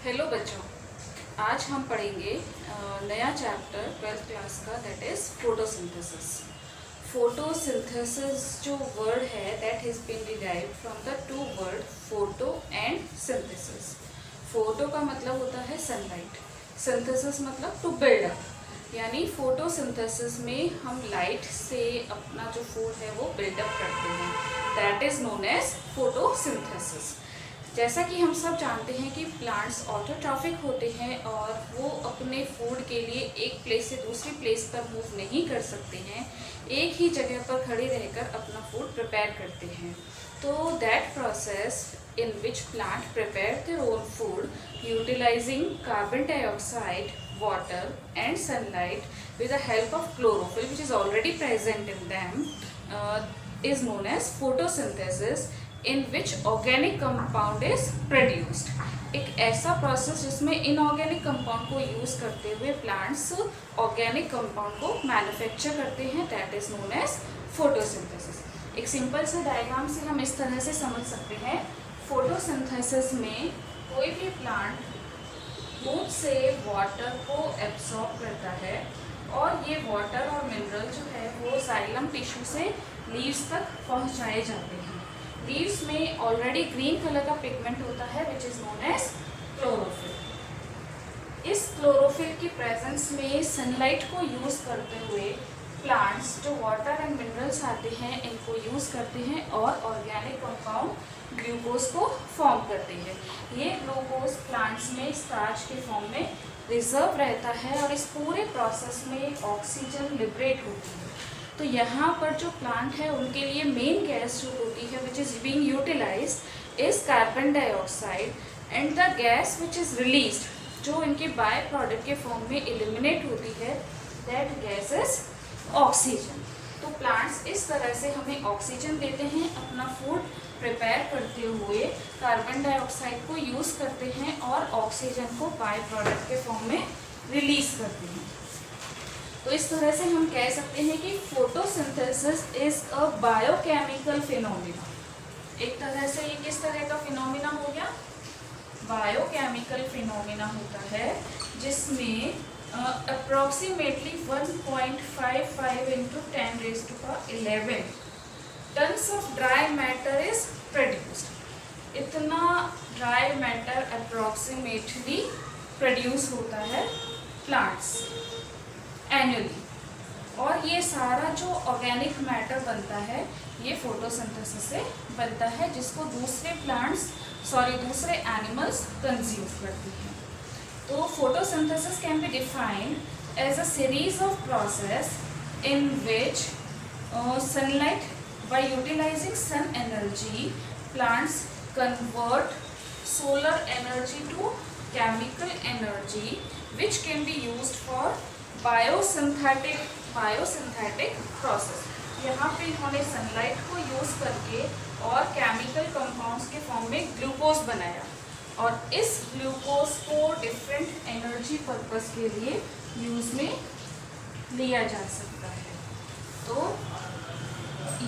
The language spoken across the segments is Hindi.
हेलो बच्चों, आज हम पढ़ेंगे नया चैप्टर 12th क्लास का, दैट इज़ फोटोसिंथेसिस। फोटोसिंथेसिस जो वर्ड है that has been derived from the two word photo and synthesis. Photo का मतलब होता है सनलाइट, सिंथेसिस मतलब टू बिल्ड अप, यानी फोटोसिंथेसिस में हम लाइट से अपना जो फूड है वो बिल्डअप करते हैं, that is known as photosynthesis. जैसा कि हम सब जानते हैं कि प्लांट्स ऑटोट्रॉफिक होते हैं और वो अपने फूड के लिए एक प्लेस से दूसरी प्लेस पर मूव नहीं कर सकते हैं, एक ही जगह पर खड़े रहकर अपना फूड प्रिपेयर करते हैं। तो that process in which plant prepare their own food utilizing carbon dioxide, water and sunlight with the help of chlorophyll which is already present in them is known as photosynthesis, in which organic compound is produced। एक ऐसा प्रोसेस जिसमें इनऑर्गेनिक कंपाउंड को यूज़ करते हुए प्लांट्स ऑर्गेनिक कंपाउंड को मैन्युफैक्चर करते हैं, that is known as photosynthesis. एक सिंपल से डायग्राम से हम इस तरह से समझ सकते हैं, फोटोसिंथेसिस में कोई भी प्लांट दूध से वाटर को एब्सॉर्ब करता है और ये वाटर और मिनरल जो है वो जाइलम टिश्यू से लीव्स तक पहुंचाए जाते हैं। लीव्स में ऑलरेडी ग्रीन कलर का पिगमेंट होता है which is known as chlorophyll. इस क्लोरोफिल की प्रेजेंस में सनलाइट को यूज़ करते हुए प्लांट्स जो वाटर एंड मिनरल्स आते हैं इनको यूज़ करते हैं और ऑर्गेनिक कंपाउंड ग्लूकोज को फॉर्म करते हैं। ये ग्लूकोज प्लांट्स में स्टार्च के फॉर्म में रिजर्व रहता है और इस पूरे प्रोसेस में ऑक्सीजन लिबरेट होती है। तो यहाँ पर जो प्लांट है उनके लिए मेन गैस जो होती है which is being utilised is carbon dioxide, and the gas which is released जो इनके बाय प्रोडक्ट के फॉर्म में एलिमिनेट होती है दैट गैस इज ऑक्सीजन। तो प्लांट्स इस तरह से हमें ऑक्सीजन देते हैं, अपना फूड प्रिपेयर करते हुए कार्बन डाइऑक्साइड को यूज़ करते हैं और ऑक्सीजन को बाय प्रोडक्ट के फॉर्म में रिलीज करते हैं। तो इस तरह से हम कह सकते हैं कि photosynthesis is a biochemical phenomena. एक तरह से ये किस तरह का फिनोमिना हो गया? बायोकेमिकल फिनोमिना होता है जिसमें approximately 1.55 into 10 raised to the 11 tons of dry matter is produced। इतना dry matter approximately produce होता है plants annually, और ये सारा जो ऑर्गेनिक मैटर बनता है ये फोटोसिंथेसिस से बनता है जिसको दूसरे एनिमल्स कंज्यूम करती हैं। तो photosynthesis can be defined as a series of process in which sunlight, by utilizing sun energy, plants convert solar energy to chemical energy which can be used for biosynthetic process। यहाँ पे इन्होंने सनलाइट को यूज़ करके और केमिकल कंपाउंड्स के फॉर्म में ग्लूकोज बनाया और इस ग्लूकोज को डिफरेंट एनर्जी पर्पस के लिए यूज़ में लिया जा सकता है। तो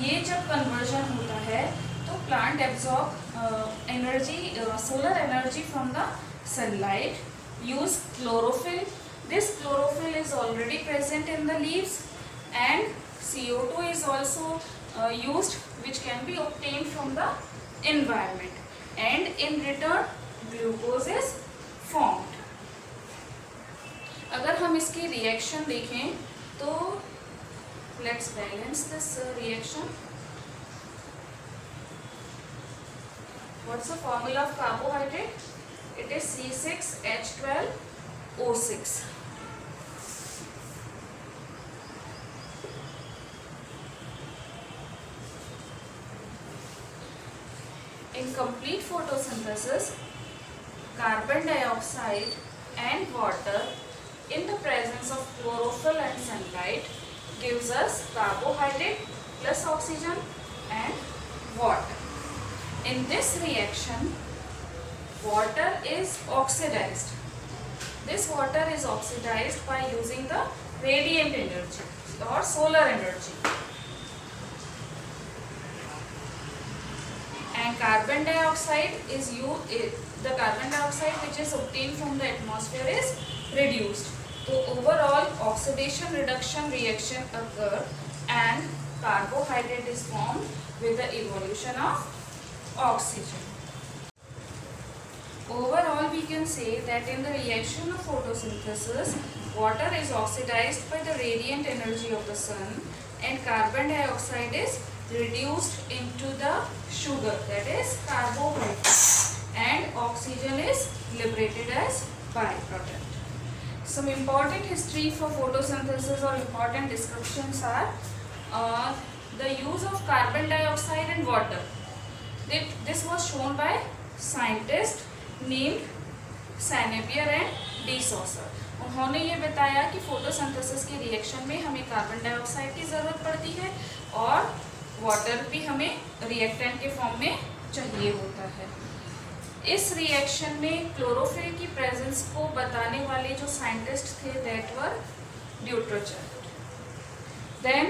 ये जब कन्वर्जन होता है तो plant absorb energy, solar energy from the sunlight, use chlorophyll. This chlorophyll is already present in the leaves and CO2 is also used which can be obtained from the environment, and in return glucose is formed। अगर हम इसकी रिएक्शन देखें तो let's balance this reaction। What's the formula of carbohydrate? It is C6H12O6। In complete photosynthesis, carbon dioxide and water in the presence of chlorophyll and sunlight gives us carbohydrate plus oxygen and water। In this reaction, water is oxidized। This water is oxidized by using the radiant energy or solar energy, and carbon dioxide is the carbon dioxide which is obtained from the atmosphere is reduced. So overall oxidation reduction reaction occur and carbohydrate is formed with the evolution of oxygen. Overall we can say that in the reaction of photosynthesis, water is oxidized by the radiant energy of the sun and carbon dioxide is reduced into the sugar, that is carbohydrate, and oxygen is liberated as byproduct. Some important history for photosynthesis or important descriptions are the use of carbon dioxide and water. This was shown by scientists named Sanabier and De Saussure. उन्होंने ये बताया कि फोटोसिंथेसिस के रिएक्शन में हमें कार्बन डाइऑक्साइड की ज़रूरत पड़ती है और वाटर भी हमें रिएक्टेंट के फॉर्म में चाहिए होता है। इस रिएक्शन में क्लोरोफिल की प्रेजेंस को बताने वाले जो साइंटिस्ट थे that were Dutrochet. Then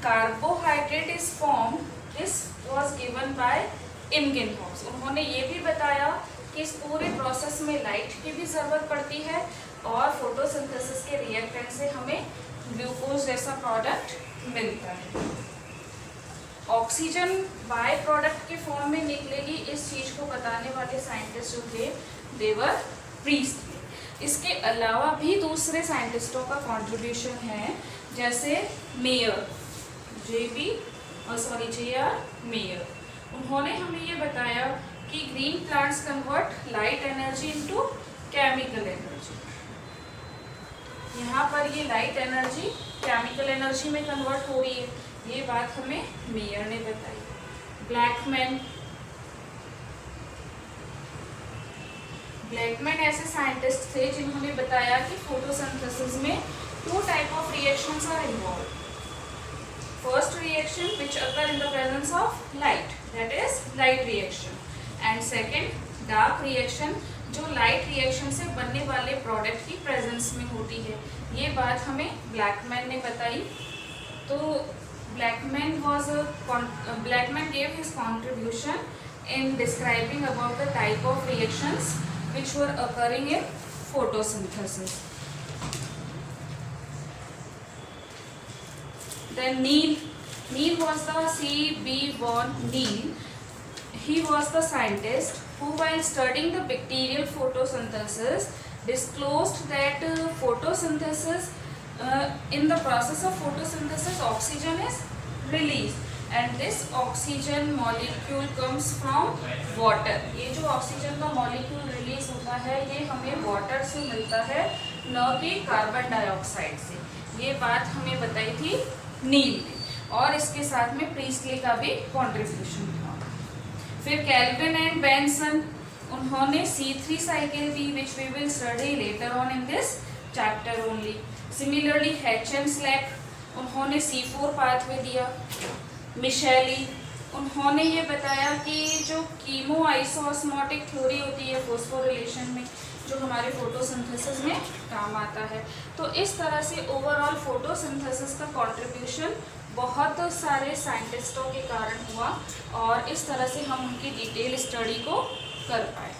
carbohydrate is form, this was given by Ingenhousz. उन्होंने ये भी बताया कि इस पूरे प्रोसेस में लाइट की भी ज़रूरत पड़ती है और फोटोसिंथेसिस के रिएक्टेंट से हमें ग्लूकोज जैसा प्रोडक्ट मिलता है। ऑक्सीजन बाय प्रोडक्ट के फॉर्म में निकलेगी, इस चीज़ को बताने वाले साइंटिस्ट जो थे दे वर प्रीस्टली। इसके अलावा भी दूसरे साइंटिस्टों का कंट्रीब्यूशन है, जैसे मेयर, J.R. मेयर। उन्होंने हमें ये बताया कि green plants convert light energy into chemical energy. यहाँ पर ये लाइट एनर्जी केमिकल एनर्जी में कन्वर्ट हो रही है, ये बात हमें मेयर ने बताई। ब्लैकमैन ऐसे साइंटिस्ट थे जिन्होंने बताया कि फोटोसिंथेसिस में 2 type of reactions are involve. First reaction which occur in the presence of light, that is light reaction, and second dark reaction जो लाइट रिएक्शन से बनने वाले प्रोडक्ट की प्रेजेंस में होती है। ये बात हमें ब्लैकमैन ने बताई। तो Blackman gave his contribution in describing about the type of reactions which were occurring in photosynthesis. Then Neil was the C.B. von Neil. He was the scientist who, while studying the bacterial photosynthesis, disclosed that in the process of photosynthesis, oxygen is released, and this oxygen molecule comes from water. ये जो ऑक्सीजन का मॉलिक्यूल रिलीज होता है ये हमें वाटर से मिलता है, न कि कार्बन डाइऑक्साइड से। ये बात हमें बताई थी नील ने, और इसके साथ में प्रीस्टली का भी कॉन्ट्रीब्यूशन था। फिर कैल्विन एंड बेंसन, उन्होंने C3 साइकिल दी, which we will study later on in this chapter only. Similarly H and Slack, उन्होंने C4 पाथवे दिया। मिशेली, उन्होंने ये बताया कि जो कीमो आइसोऑस्मोटिक थ्योरी होती है फोस्फोरिलेशन में, जो हमारे फोटोसिंथेसिस में काम आता है। तो इस तरह से ओवरऑल फोटोसिंथेसिस का कंट्रीब्यूशन बहुत सारे साइंटिस्टों के कारण हुआ और इस तरह से हम उनकी डिटेल स्टडी को कर पाए।